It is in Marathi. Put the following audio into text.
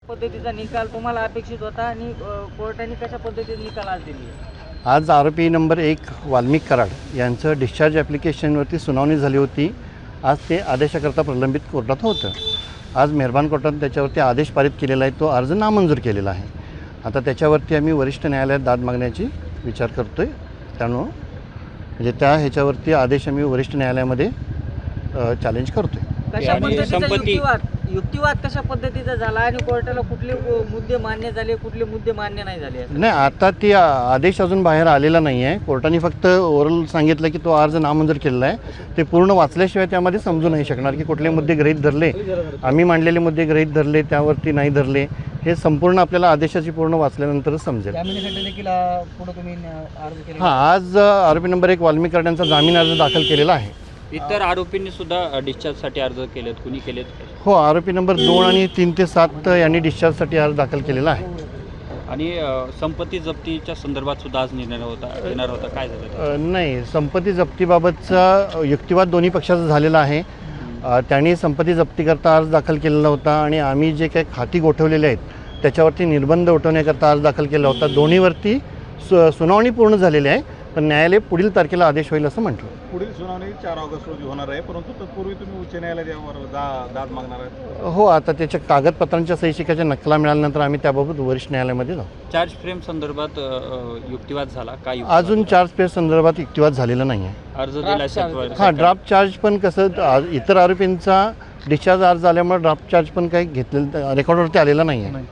पद्धतीचा निकाल तुम्हाला अपेक्षित होता आणि कोर्टाने कशा पद्धतीने निकाल आज दिली? आज आरोपी नंबर 1 वाल्मिक कराड यांचं डिस्चार्ज ॲप्लिकेशनवरती सुनावणी झाली होती. आज ते आदेशाकरता प्रलंबित कोर्टात होतं. आज मेहरबान कोर्टाने त्याच्यावरती आदेश पारित केलेला आहे. तो अर्ज नामंजूर केलेला आहे. आता त्याच्यावरती आम्ही वरिष्ठ न्यायालयात दाद मागण्याची विचार करतो आहे. त्यामुळं म्हणजे त्या ह्याच्यावरती आदेश आम्ही वरिष्ठ न्यायालयामध्ये चॅलेंज करतो आहे. कशा पद्धतीचा युक्तिवाद कशा पद्धतीचा झाला आणि कोर्टाला कुठले मुद्दे मान्य झाले, कुठले मुद्दे मान्य नाही झाले? नाही, आता ती आदेश अजून बाहेर आलेला नाही आहे. कोर्टाने फक्त ओरल सांगितलं की तो अर्ज नामंजूर केलेला आहे. ते पूर्ण वाचल्याशिवाय त्यामध्ये समजू नाही शकणार की कुठले मुद्दे गृहीत धरले, आम्ही मांडलेले मुद्दे गृहीत धरले, त्यावरती नाही धरले. हे संपूर्ण आपल्याला आदेशाची पूर्ण वाचल्यानंतरच समजेल. हां, आज आरोपी नंबर 1 वाल्मिक कराड यांचा जामीन अर्ज दाखल केलेला आहे. इतर आरोपींनी सुद्धा डिस्चार्जसाठी अर्ज केलेत, कुणी केलेत? हो, आरोपी नंबर 2 आणि 3 ते 7 यांनी डिस्चार्जसाठी अर्ज दाखल केलेला आहे. आणि संपत्ती जप्तीच्या संदर्भात सुद्धा आज निर्णय येणार होता, काय झालं? नाही, संपत्ती जप्तीबाबतचा युक्तिवाद दोन्ही पक्षाचा झालेला आहे. त्यांनी संपत्ती जप्तीकरता अर्ज दाखल केलेला होता आणि आम्ही जे काही खाती गोठवलेले आहेत त्याच्यावरती निर्बंध उठवण्याकरता अर्ज दाखल केला होता. दोन्हीवरती सुनावणी पूर्ण झालेली आहे, पण न्यायालय पुढील तारखेला आदेश होईल असं म्हटलं. पुढील सुनावणी 4 ऑगस्ट रोजी होणार आहे, परंतु तत्पूर्वी तुम्ही उच्च न्यायालयावर दाद मागणार आहे? हो, आता त्याच्या कागदपत्रांच्या सही शिक्क्याच्या नकला मिळाल्यानंतर आम्ही त्याबाबत वरिष्ठ न्यायालयामध्ये जाऊ. चार्ज फ्रेम संदर्भात युक्तिवाद झाला का? अजून चार्ज फ्रेम संदर्भात युक्तिवाद झालेला नाही आहे. अर्ज दिला? हां, ड्राफ्ट चार्ज पण कसं इतर आरोपींचा डिस्चार्ज अर्ज आल्यामुळे ड्राफ्ट चार्ज पण काही घेतलेलं रेकॉर्डवरती आलेला नाही आहे.